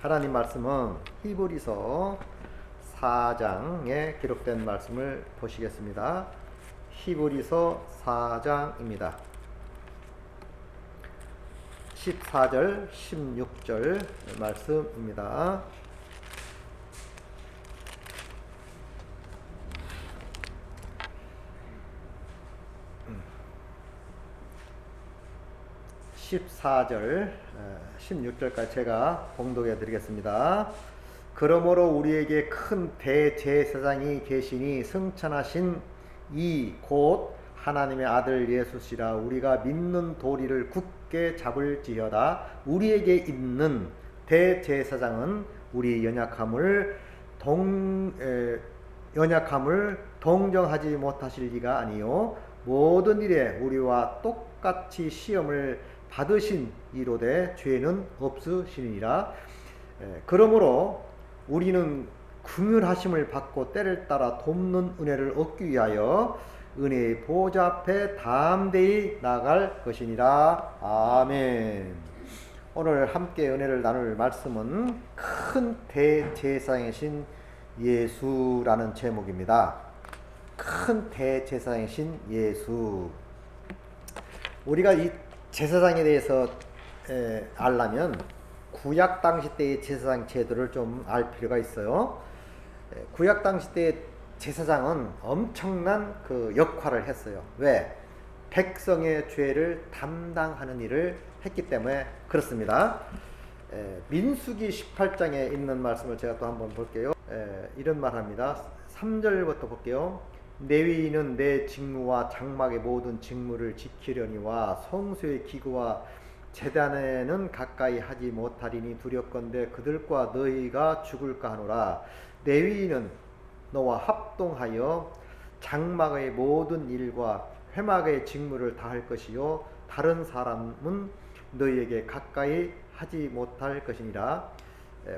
하나님 말씀은 히브리서 4장에 기록된 말씀을 보시겠습니다. 히브리서 4장입니다. 14절, 16절 말씀입니다. (14절) 16절까지 제가 봉독해 드리겠습니다. 그러므로 우리에게 큰 대제사장이 계시니 승천하신 이 곧 하나님의 아들 예수시라. 우리가 믿는 도리를 굳게 잡을지어다. 우리에게 있는 대제사장은 우리 연약함을 동정하지 못하실 리가 아니요 모든 일에 우리와 똑같이 시험을 받으신 이로되 죄는 없으시니라. 그러므로 우리는 긍휼하심을 받고 때를 따라 돕는 은혜를 얻기 위하여 은혜의 보좌 앞에 담대히 나아갈 것이니라. 아멘. 오늘 함께 은혜를 나눌 말씀은 큰 대제사장이신 예수라는 제목입니다. 큰 대제사장이신 예수. 우리가 이 제사장에 대해서 알려면 구약 당시 때의 제사장 제도를 좀 알 필요가 있어요. 구약 당시 때의 제사장은 엄청난 그 역할을 했어요. 왜? 백성의 죄를 담당하는 일을 했기 때문에 그렇습니다. 민수기 18장에 있는 말씀을 제가 또 한번 볼게요. 이런 말 합니다. 3절부터 볼게요. 레위인은 내 직무와 장막의 모든 직무를 지키려니와 성소의 기구와 제단에는 가까이 하지 못하리니 두렵건대 그들과 너희가 죽을까 하노라. 레위인은 너와 합동하여 장막의 모든 일과 회막의 직무를 다 할 것이요 다른 사람은 너희에게 가까이 하지 못할 것이니라.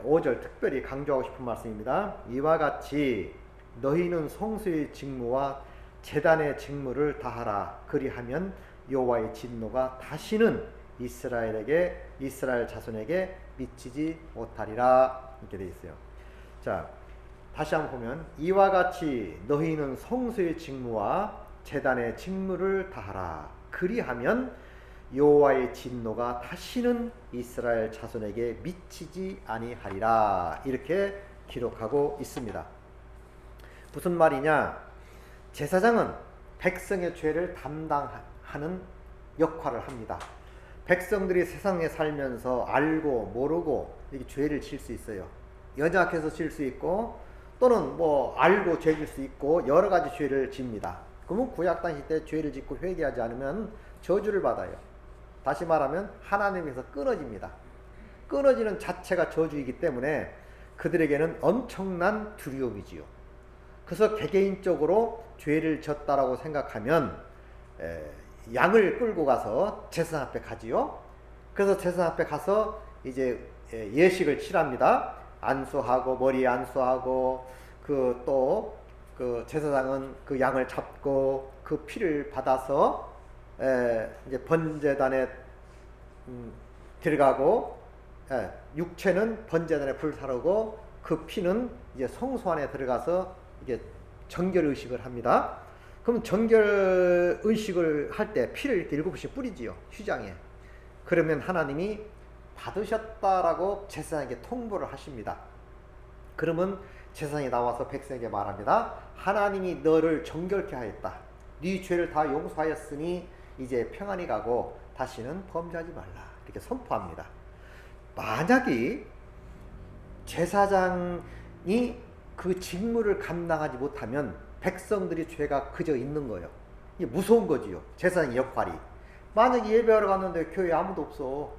5절 특별히 강조하고 싶은 말씀입니다. 이와 같이 너희는 성소의 직무와 제단의 직무를 다하라. 그리하면 여호와의 진노가 다시는 이스라엘 자손에게 미치지 못하리라. 이렇게 되어 있어요. 자, 다시 한번 보면 이와 같이 너희는 성소의 직무와 제단의 직무를 다하라. 그리하면 여호와의 진노가 다시는 이스라엘 자손에게 미치지 아니하리라. 이렇게 기록하고 있습니다. 무슨 말이냐? 제사장은 백성의 죄를 담당하는 역할을 합니다. 백성들이 세상에 살면서 알고 모르고 이렇게 죄를 질 수 있어요. 연약해서 질 수 있고 또는 뭐 알고 죄질 수 있고 여러 가지 죄를 집니다. 그러면 구약 당시 때 죄를 짓고 회개하지 않으면 저주를 받아요. 다시 말하면 하나님에서 끊어집니다. 끊어지는 자체가 저주이기 때문에 그들에게는 엄청난 두려움이지요. 그래서 개개인적으로 죄를 졌다라고 생각하면 양을 끌고 가서 제사장 앞에 가지요. 그래서 제사장 앞에 가서 이제 예식을 치랍니다. 안수하고 머리에 안수하고 그 제사장은 그 양을 잡고 그 피를 받아서 이제 번제단에 들어가고 육체는 번제단에 불사르고 그 피는 이제 성소 안에 들어가서 이게 정결 의식을 합니다. 그럼 정결 의식을 할 때 피를 이렇게 7번씩 뿌리지요. 휘장에. 그러면 하나님이 받으셨다라고 제사장에게 통보를 하십니다. 그러면 제사장이 나와서 백성에게 말합니다. 하나님이 너를 정결케 하였다. 네 죄를 다 용서하였으니 이제 평안히 가고 다시는 범죄하지 말라. 이렇게 선포합니다. 만약에 제사장이 그 직무를 감당하지 못하면 백성들이 죄가 그저 있는 거예요. 이게 무서운 거지요. 제사장의 역할이. 만약에 예배하러 갔는데 교회에 아무도 없어.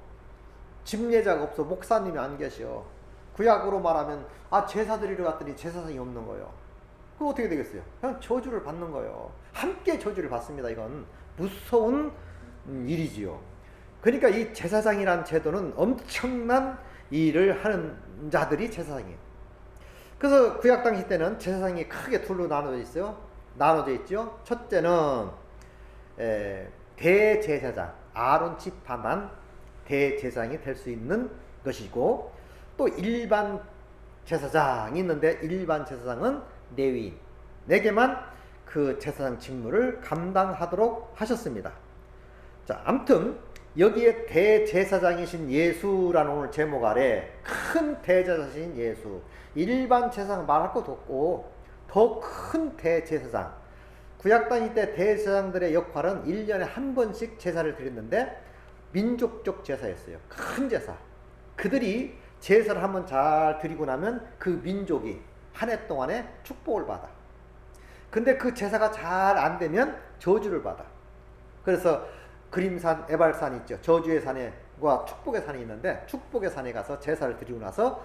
집례자가 없어. 목사님이 안 계셔. 구약으로 말하면 제사 드리러 갔더니 제사장이 없는 거예요. 그럼 어떻게 되겠어요? 그냥 저주를 받는 거예요. 함께 저주를 받습니다. 이건 무서운 일이지요. 그러니까 이 제사장이라는 제도는 엄청난 일을 하는 자들이 제사장이에요. 그래서 구약 당시 때는 제사장이 크게 둘로 나눠져 있어요. 나눠져 있죠. 첫째는 대제사장, 아론 지파만 대제사장이 될 수 있는 것이고, 또 일반 제사장이 있는데 일반 제사장은 레위인에게만 그 제사장 직무를 감당하도록 하셨습니다. 자, 아무튼 여기에 대제사장이신 예수라는 오늘 제목 아래 큰 대제사장이신 예수, 일반 제사장 말할 것도 없고 더 큰 대제사장. 구약당일 때 대제사장들의 역할은 1년에 한 번씩 제사를 드렸는데 민족적 제사였어요. 큰 제사. 그들이 제사를 한번 잘 드리고 나면 그 민족이 한 해 동안에 축복을 받아. 근데 그 제사가 잘 안 되면 저주를 받아. 그래서 그림산, 에발산이 있죠. 저주의 산과 축복의 산이 있는데 축복의 산에 가서 제사를 드리고 나서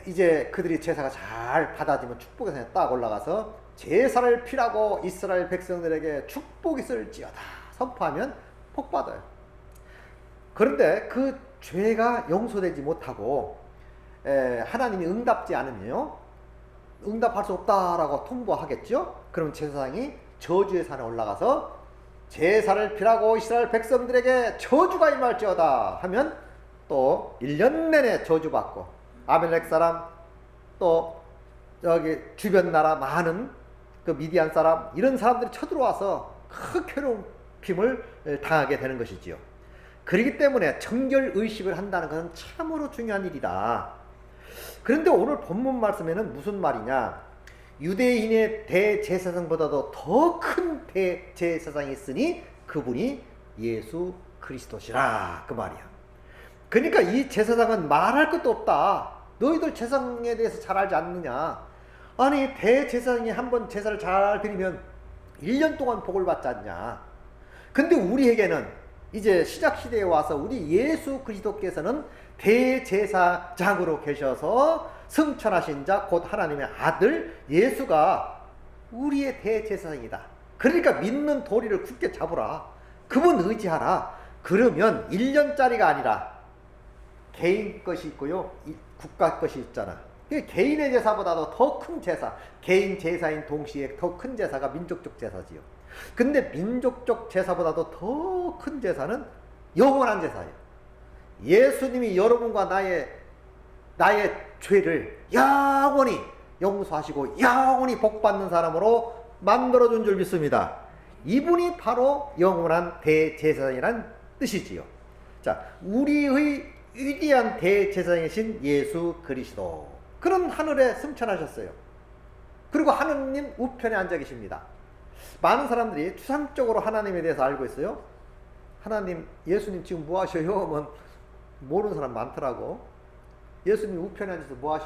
이제 그들이 제사가 잘 받아지면 축복의 산에 딱 올라가서 제사를 피라고 이스라엘 백성들에게 축복이 있을지어다 선포하면 복 받아요. 그런데 그 죄가 용서되지 못하고 하나님이 응답지 않으면요, 응답할 수 없다라고 통보하겠죠. 그럼 제사장이 저주의 산에 올라가서 제사를 피라고 이스라엘 백성들에게 저주가 임할지어다 하면 또 1년 내내 저주받고 아멜렉 사람 또 여기 주변 나라 많은 그 미디안 사람 이런 사람들이 쳐들어와서 큰 괴롭힘을 당하게 되는 것이지요. 그렇기 때문에 정결의식을 한다는 것은 참으로 중요한 일이다. 그런데 오늘 본문 말씀에는 무슨 말이냐, 유대인의 대제사장보다도 더 큰 대제사장이 있으니 그분이 예수 그리스도시라 그 말이야. 그러니까 이 제사장은 말할 것도 없다. 너희들 제사장에 대해서 잘 알지 않느냐. 아니 대제사장이 한번 제사를 잘 드리면 1년 동안 복을 받지 않냐. 근데 우리에게는 이제 시작시대에 와서 우리 예수 그리스도께서는 대제사장으로 계셔서 승천하신 자 곧 하나님의 아들 예수가 우리의 대제사장이다. 그러니까 믿는 도리를 굳게 잡으라. 그분 의지하라. 그러면 1년짜리가 아니라 개인 것이 있고요, 국가 것이 있잖아. 개인의 제사보다도 더 큰 제사, 개인 제사인 동시에 더 큰 제사가 민족적 제사지요. 근데 민족적 제사보다도 더 큰 제사는 영원한 제사예요. 예수님이 여러분과 나의 죄를 영원히 용서하시고 영원히 복받는 사람으로 만들어준 줄 믿습니다. 이분이 바로 영원한 대제사장이란 뜻이지요. 자, 우리의 위대한 대제사장이신 예수 그리스도, 그는 하늘에 승천하셨어요. 그리고 하느님 우편에 앉아 계십니다. 많은 사람들이 추상적으로 하나님에 대해서 알고 있어요. 하나님, 예수님 지금 뭐 하셔요? 뭐 모르는 사람 많더라고. 예수님 우편에 앉아서 뭐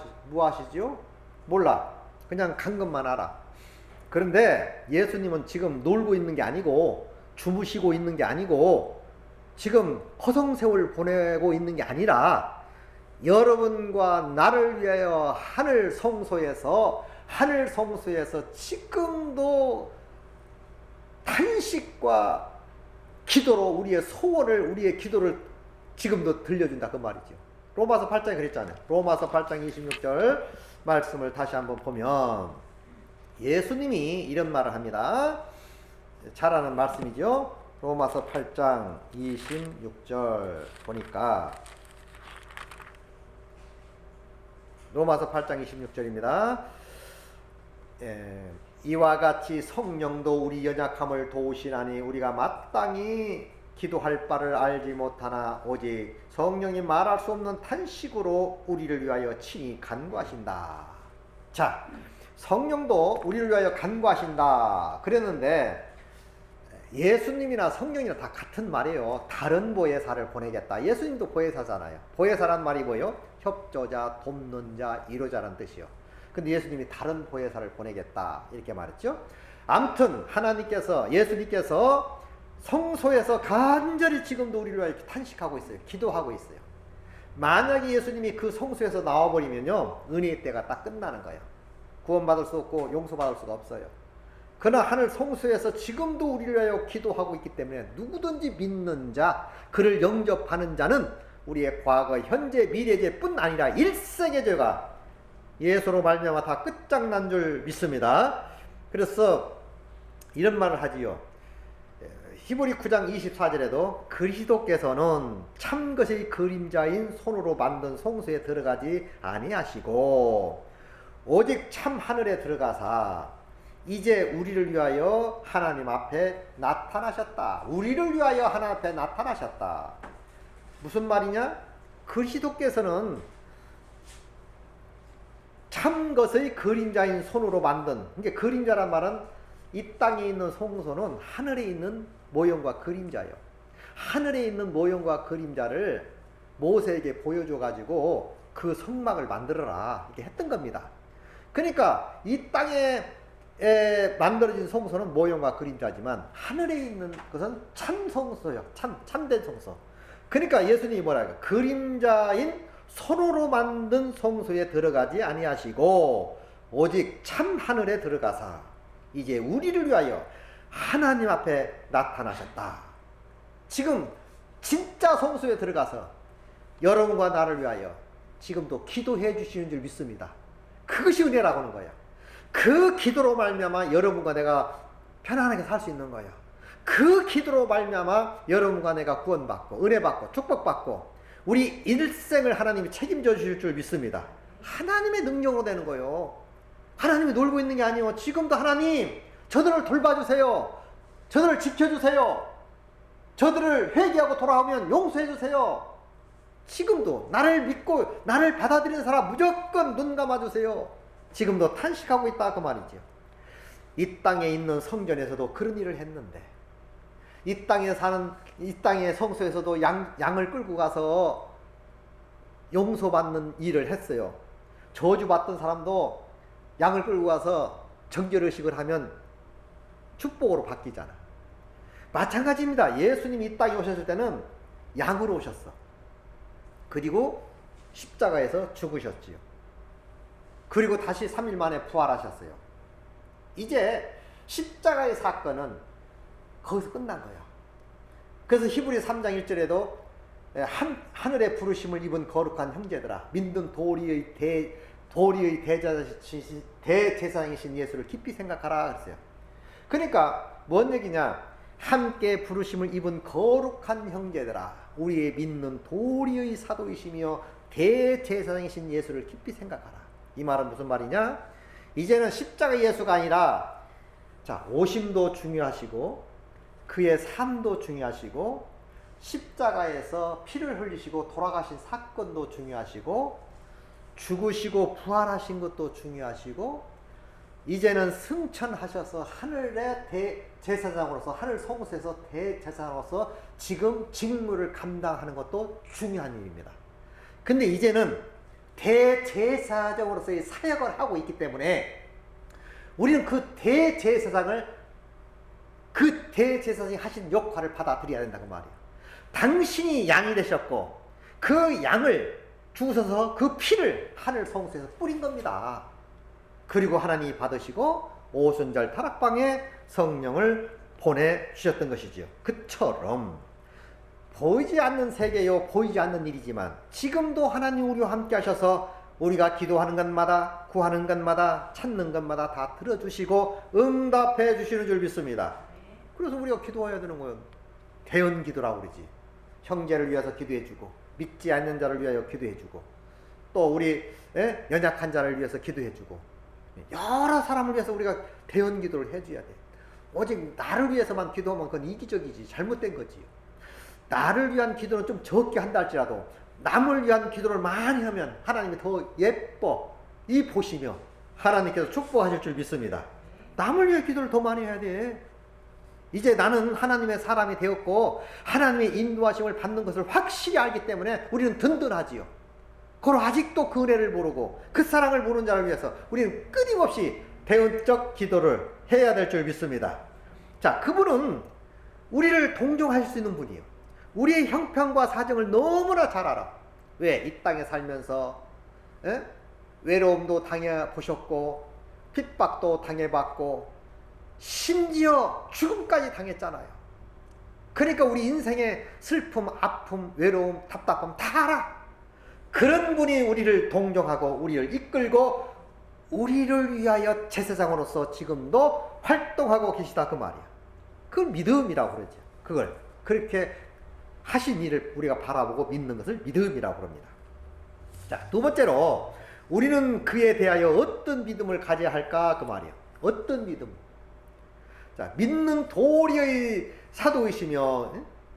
하시죠? 몰라. 그냥 간 것만 알아. 그런데 예수님은 지금 놀고 있는 게 아니고 주무시고 있는 게 아니고 지금 허송세월 보내고 있는 게 아니라 여러분과 나를 위하여 하늘 성소에서 지금도 탄식과 기도로 우리의 기도를 지금도 들려준다 그 말이죠. 로마서 8장에 그랬잖아요. 로마서 8장 26절 말씀을 다시 한번 보면 예수님이 이런 말을 합니다. 잘 아는 말씀이죠. 로마서 8장 26절 보니까 로마서 8장 26절입니다. 이와 같이 성령도 우리 연약함을 도우시나니 우리가 마땅히 기도할 바를 알지 못하나 오직 성령이 말할 수 없는 탄식으로 우리를 위하여 친히 간구하신다. 자, 성령도 우리를 위하여 간구하신다 그랬는데 예수님이나 성령이나 다 같은 말이에요. 다른 보혜사를 보내겠다. 예수님도 보혜사잖아요. 보혜사란 말이 뭐예요? 협조자, 돕는 자, 위로자라는 뜻이요. 근데 예수님이 다른 보혜사를 보내겠다 이렇게 말했죠. 아무튼 예수님께서 성소에서 간절히 지금도 우리를 위하여 탄식하고 있어요. 기도하고 있어요. 만약에 예수님이 그 성소에서 나와버리면요, 은혜의 때가 딱 끝나는 거예요. 구원받을 수 없고 용서받을 수가 없어요. 그러나 하늘 성소에서 지금도 우리를 위하여 기도하고 있기 때문에 누구든지 믿는 자, 그를 영접하는 자는 우리의 과거, 현재, 미래죄뿐 아니라 일생의 죄가 예수로 말미암아 다 끝장난 줄 믿습니다. 그래서 이런 말을 하지요. 히브리 9장 24절에도 그리스도께서는 참 것의 그림자인 손으로 만든 성소에 들어가지 아니하시고 오직 참 하늘에 들어가사 이제 우리를 위하여 하나님 앞에 나타나셨다. 우리를 위하여 하나님 앞에 나타나셨다. 무슨 말이냐? 그리스도께서는 참 것의 그림자인 손으로 만든, 그러니까 그림자란 말은 이 땅에 있는 성소는 하늘에 있는 모형과 그림자예요. 하늘에 있는 모형과 그림자를 모세에게 보여줘 가지고 그 성막을 만들어라 이렇게 했던 겁니다. 그러니까 이 땅에 만들어진 성소는 모형과 그림자지만 하늘에 있는 것은 참 성소예요. 참된 성소. 그러니까 예수님이 뭐라고 그림자인 손으로 만든 성소에 들어가지 아니하시고 오직 참 하늘에 들어가사 이제 우리를 위하여 하나님 앞에 나타나셨다. 지금 진짜 성소에 들어가서 여러분과 나를 위하여 지금도 기도해 주시는 줄 믿습니다. 그것이 은혜라고 하는 거야. 그 기도로 말미암아 여러분과 내가 편안하게 살 수 있는 거야. 그 기도로 말미암아 여러분과 내가 구원받고 은혜받고 축복받고 우리 일생을 하나님이 책임져 주실 줄 믿습니다. 하나님의 능력으로 되는 거예요. 하나님이 놀고 있는 게 아니에요. 지금도 하나님 저들을 돌봐주세요. 저들을 지켜주세요. 저들을 회개하고 돌아오면 용서해주세요. 지금도 나를 믿고 나를 받아들이는 사람 무조건 눈 감아주세요. 지금도 탄식하고 있다 그 말이죠. 이 땅에 있는 성전에서도 그런 일을 했는데 이 땅의 성소에서도 양을 끌고 가서 용서받는 일을 했어요. 저주받던 사람도 양을 끌고 가서 정결의식을 하면 축복으로 바뀌잖아. 마찬가지입니다. 예수님이 이 땅에 오셨을 때는 양으로 오셨어. 그리고 십자가에서 죽으셨지요. 그리고 다시 3일 만에 부활하셨어요. 이제 십자가의 사건은 거기서 끝난 거야. 그래서 히브리 3장 1절에도 하늘의 부르심을 입은 거룩한 형제들아 믿는 도리의 대제사장이신 예수를 깊이 생각하라 그랬어요. 그러니까 뭔 얘기냐? 함께 부르심을 입은 거룩한 형제들아 우리의 믿는 도리의 사도이시며 대제사장이신 예수를 깊이 생각하라. 이 말은 무슨 말이냐? 이제는 십자가 예수가 아니라 오심도 중요하시고 그의 삶도 중요하시고 십자가에서 피를 흘리시고 돌아가신 사건도 중요하시고 죽으시고 부활하신 것도 중요하시고 이제는 승천하셔서 하늘의 대제사장으로서 하늘 성소에서 대제사장으로서 지금 직무를 감당하는 것도 중요한 일입니다. 근데 이제는 대제사장으로서의 사역을 하고 있기 때문에 우리는 그 대제사장이 하신 역할을 받아들여야 된다고 말이에요. 당신이 양이 되셨고 그 양을 주셔서 그 피를 하늘 성소에서 뿌린 겁니다. 그리고 하나님이 받으시고 오순절 타락방에 성령을 보내주셨던 것이지요. 그처럼 보이지 않는 세계요 보이지 않는 일이지만 지금도 하나님 우리와 함께 하셔서 우리가 기도하는 것마다 구하는 것마다 찾는 것마다 다 들어주시고 응답해 주시는 줄 믿습니다. 그래서 우리가 기도해야 되는 거예요. 대언 기도라고 그러지. 형제를 위해서 기도해주고 믿지 않는 자를 위하여 기도해주고 또 우리 연약한 자를 위해서 기도해주고 여러 사람을 위해서 우리가 대언 기도를 해줘야 돼. 오직 나를 위해서만 기도하면 그건 이기적이지 잘못된 거지. 나를 위한 기도는 좀 적게 한다 할지라도 남을 위한 기도를 많이 하면 하나님이 더 예뻐 이 보시며 하나님께서 축복하실 줄 믿습니다. 남을 위한 기도를 더 많이 해야 돼. 이제 나는 하나님의 사람이 되었고 하나님의 인도하심을 받는 것을 확실히 알기 때문에 우리는 든든하지요. 그리고 아직도 그 은혜를 모르고 그 사랑을 모르는 자를 위해서 우리는 끊임없이 대언적 기도를 해야 될 줄 믿습니다. 자, 그분은 우리를 동정하실 수 있는 분이에요. 우리의 형편과 사정을 너무나 잘 알아. 왜? 이 땅에 살면서 외로움도 당해보셨고 핍박도 당해봤고 심지어 죽음까지 당했잖아요. 그러니까 우리 인생의 슬픔, 아픔, 외로움, 답답함 다 알아. 그런 분이 우리를 동정하고 우리를 이끌고 우리를 위하여 제사장으로서 지금도 활동하고 계시다 그 말이야. 그걸 믿음이라고 그러죠. 그걸 그렇게 하신 일을 우리가 바라보고 믿는 것을 믿음이라고 부릅니다. 자, 두 번째로 우리는 그에 대하여 어떤 믿음을 가져야 할까 그 말이에요. 어떤 믿음? 자, 믿는 도리의 사도이시며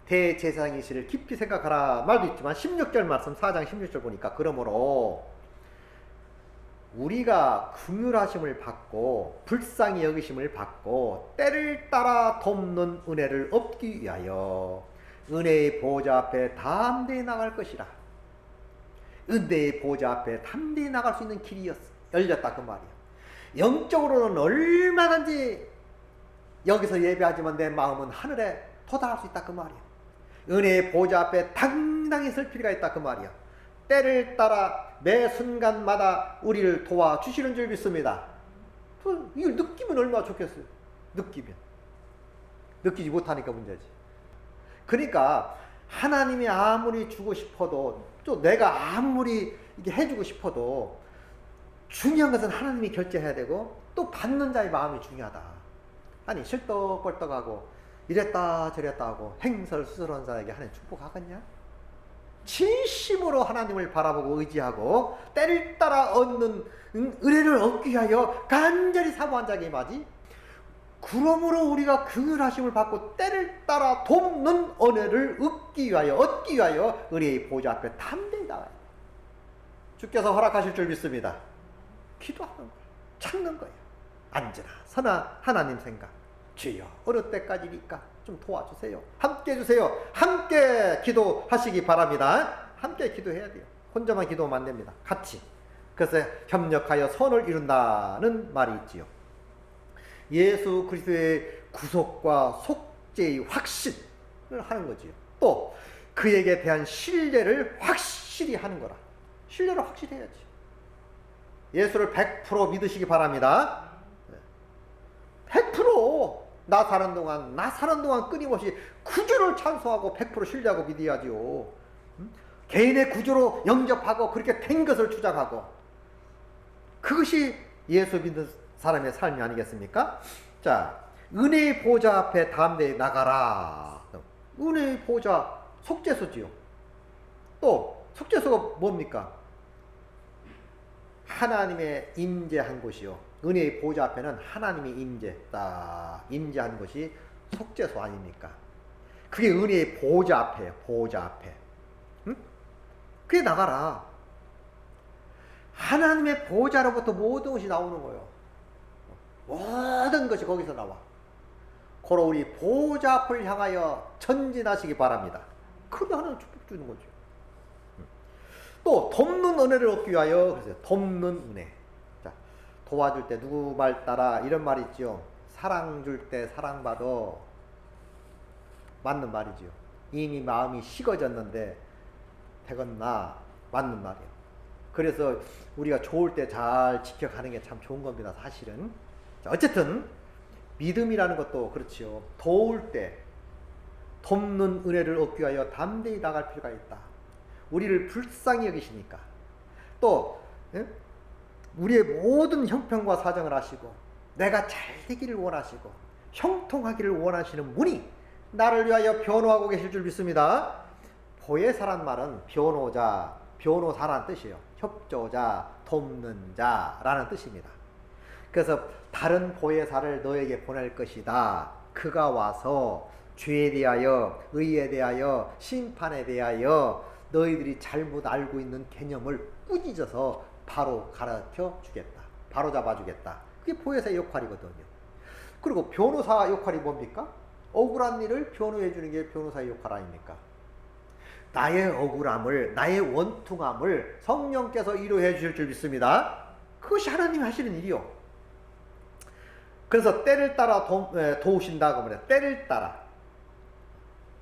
대제사장이시를 깊이 생각하라 말도 있지만 16절 말씀 4장 16절 보니까 그러므로 우리가 긍휼하심을 받고 불쌍히 여기심을 받고 때를 따라 돕는 은혜를 얻기 위하여 은혜의 보좌 앞에 담대히 나갈 것이라. 은혜의 보좌 앞에 담대히 나갈 수 있는 길이 열렸다 그 말이에요. 영적으로는 얼마든지 여기서 예배하지만 내 마음은 하늘에 도달할 수 있다 그 말이에요. 은혜의 보좌 앞에 당당히 설 필요가 있다 그 말이에요. 때를 따라 매 순간마다 우리를 도와주시는 줄 믿습니다. 이걸 느끼면 얼마나 좋겠어요. 느끼면. 느끼지 못하니까 문제지. 그러니까 하나님이 아무리 주고 싶어도 또 내가 아무리 이게 해주고 싶어도 중요한 것은 하나님이 결제해야 되고 또 받는 자의 마음이 중요하다. 아니 실떡벌떡하고 이랬다 저랬다 하고 행설수설한 자에게 하나님 축복하겠냐? 진심으로 하나님을 바라보고 의지하고 때를 따라 얻는 은혜를 얻기 위하여 간절히 사모한 자에게 임하지. 그러므로 우리가 긍휼하심을 받고 때를 따라 돕는 은혜를 얻기 위하여 은혜의 보좌 앞에 담대히 나가야 돼. 주께서 허락하실 줄 믿습니다. 기도하는 거예요. 찾는 거예요. 언제나 선한 하나님 생각. 주여 어느 때까지니까 좀 도와주세요. 함께 해주세요. 함께 기도하시기 바랍니다. 함께 기도해야 돼요. 혼자만 기도하면 안 됩니다. 같이. 그래서 협력하여 선을 이룬다는 말이 있지요. 예수 그리스도의 구속과 속죄의 확신을 하는 거지요. 또 그에게 대한 신뢰를 확실히 하는 거라. 신뢰를 확실히 해야지. 예수를 100% 믿으시기 바랍니다. 100% 나 사는 동안 끊임없이 구주를 찬송하고 100% 신뢰하고 믿어야지요. 개인의 구주로 영접하고 그렇게 된 것을 주장하고 그것이 예수 믿는 사람의 삶이 아니겠습니까? 자, 은혜의 보좌 앞에 담대히 나가라. 은혜의 보좌 속죄소지요. 또 속죄소가 뭡니까? 하나님의 임재한 곳이요. 은혜의 보좌 앞에는 하나님이 임재한 곳이 속죄소 아닙니까? 그게 은혜의 보좌 앞에요. 보좌 앞에. 응? 그게 나가라. 하나님의 보좌로부터 모든 것이 나오는 거예요. 모든 것이 거기서 나와. 고로 우리 보좌 앞을 향하여 전진하시기 바랍니다. 그게 하나님 축복 주는 거죠. 또 돕는 은혜를 얻기 위하여 그래서 돕는 은혜. 자, 도와줄 때 누구 말 따라 이런 말이 있죠. 사랑 줄 때 사랑받아. 맞는 말이죠. 이미 마음이 식어졌는데 되겠나 맞는 말이에요. 그래서 우리가 좋을 때 잘 지켜가는 게 참 좋은 겁니다. 사실은. 자, 어쨌든 믿음이라는 것도 그렇지요. 도울 때 돕는 은혜를 얻기 위하여 담대히 나갈 필요가 있다. 우리를 불쌍히 여기시니까. 또 우리의 모든 형편과 사정을 아시고 내가 잘 되기를 원하시고 형통하기를 원하시는 분이 나를 위하여 변호하고 계실 줄 믿습니다. 보혜사란 말은 변호사라는 뜻이에요. 협조자, 돕는 자라는 뜻입니다. 그래서 다른 보혜사를 너에게 보낼 것이다. 그가 와서 죄에 대하여, 의에 대하여, 심판에 대하여 너희들이 잘못 알고 있는 개념을 꾸짖어서 바로 가르쳐 주겠다. 바로 잡아주겠다. 그게 보혜사의 역할이거든요. 그리고 변호사 역할이 뭡니까? 억울한 일을 변호해 주는 게 변호사의 역할 아닙니까? 나의 억울함을, 나의 원통함을 성령께서 위로해 주실 줄 믿습니다. 그것이 하나님이 하시는 일이요. 그래서 때를 따라 도우신다고 말해요. 때를 따라.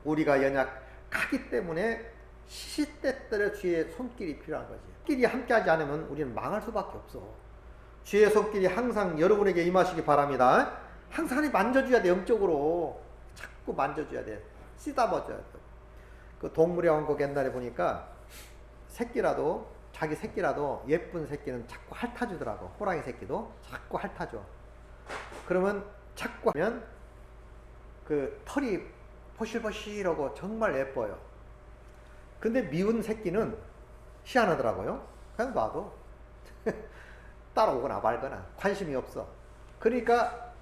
우리가 연약하기 때문에 시시때때로 주의 손길이 필요한 거지. 손길이 함께하지 않으면 우리는 망할 수밖에 없어. 주의 손길이 항상 여러분에게 임하시기 바랍니다. 항상 만져줘야 돼. 영적으로 자꾸 만져줘야 돼. 쓰다봐줘야 돼. 그 동물의 왕국 옛날에 보니까 자기 새끼라도 예쁜 새끼는 자꾸 핥아주더라고. 호랑이 새끼도 자꾸 핥아줘. 그러면 자꾸 하면 그 털이 보실보실하고 정말 예뻐요. 근데 미운 새끼는 희한하더라고요. 그냥 봐도 따라오거나 말거나 관심이 없어. 그러니까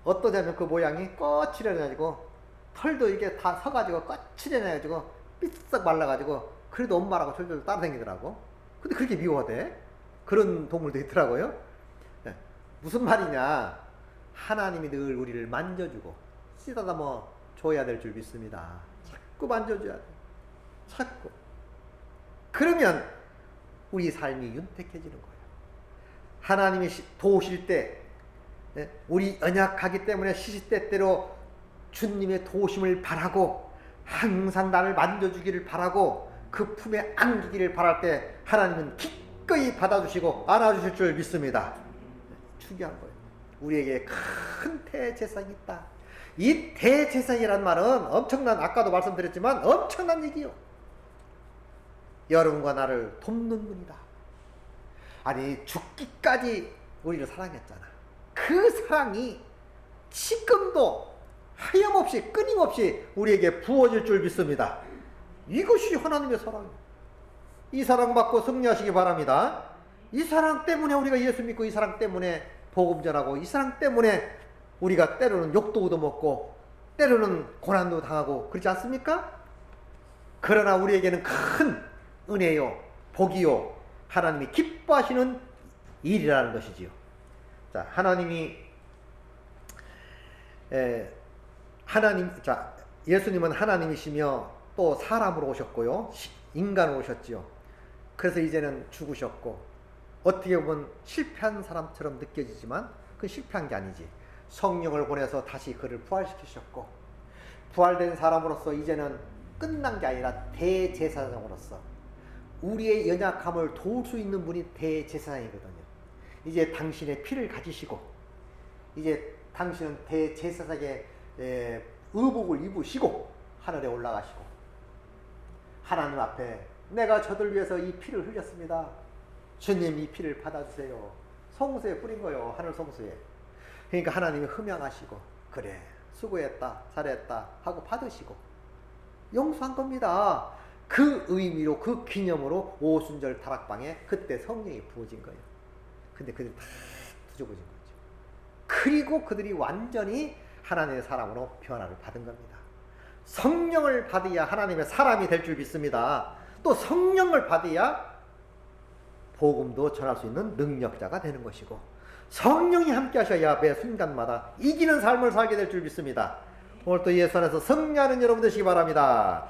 어떠냐면 그 모양이 거칠어가지고 털도 이게 다 서가지고 거칠어가지고 삐싹 말라가지고 그래도 엄마라고 졸졸 따라다니더라고. 근데 그렇게 미워하대. 그런 동물도 있더라고요. 무슨 말이냐, 하나님이 늘 우리를 만져주고 쓰다듬어 줘야 될 줄 믿습니다. 자꾸 만져줘야 돼. 자꾸. 그러면 우리 삶이 윤택해지는 거예요. 하나님이 도우실 때, 우리 연약하기 때문에 시시때때로 주님의 도우심을 바라고 항상 나를 만져주기를 바라고 그 품에 안기기를 바랄 때 하나님은 기꺼이 받아주시고 안아주실 줄 믿습니다. 중요한 거예요. 우리에게 큰 대제사장이 있다. 이 대제사장이란 말은 엄청난, 아까도 말씀드렸지만 엄청난 얘기요. 여러분과 나를 돕는 분이다. 아니 죽기까지 우리를 사랑했잖아. 그 사랑이 지금도 하염없이 끊임없이 우리에게 부어질 줄 믿습니다. 이것이 하나님의 사랑이에요. 이 사랑 받고 승리하시기 바랍니다. 이 사랑 때문에 우리가 예수 믿고, 이 사랑 때문에 복음 전하고, 이 사랑 때문에 우리가 때로는 욕도 얻어먹고 때로는 고난도 당하고 그렇지 않습니까? 그러나 우리에게는 큰 은혜요, 복이요, 하나님이 기뻐하시는 일이라는 것이지요. 자, 예수님은 하나님이시며 또 사람으로 오셨고요, 인간으로 오셨지요. 그래서 이제는 죽으셨고, 어떻게 보면 실패한 사람처럼 느껴지지만 그건 실패한 게 아니지. 성령을 보내서 다시 그를 부활시키셨고, 부활된 사람으로서 이제는 끝난 게 아니라 대제사장으로서 우리의 연약함을 도울 수 있는 분이 대제사장이거든요. 이제 당신의 피를 가지시고, 이제 당신은 대제사장의 의복을 입으시고 하늘에 올라가시고, 하나님 앞에 내가 저들 위해서 이 피를 흘렸습니다. 주님 이 피를 받아주세요. 성소에 뿌린 거예요. 하늘 성소에. 그러니까 하나님이 흠양하시고, 그래 수고했다 잘했다 하고 받으시고 용서한 겁니다. 그 의미로, 그 기념으로 오순절 다락방에 그때 성령이 부어진 거예요. 근데 그들이 다 뒤집어진 거죠. 그리고 그들이 완전히 하나님의 사람으로 변화를 받은 겁니다. 성령을 받아야 하나님의 사람이 될 줄 믿습니다. 또 성령을 받아야 복음도 전할 수 있는 능력자가 되는 것이고, 성령이 함께 하셔야 매 순간마다 이기는 삶을 살게 될 줄 믿습니다. 오늘 또 예수 안에서 승리하는 여러분 되시기 바랍니다.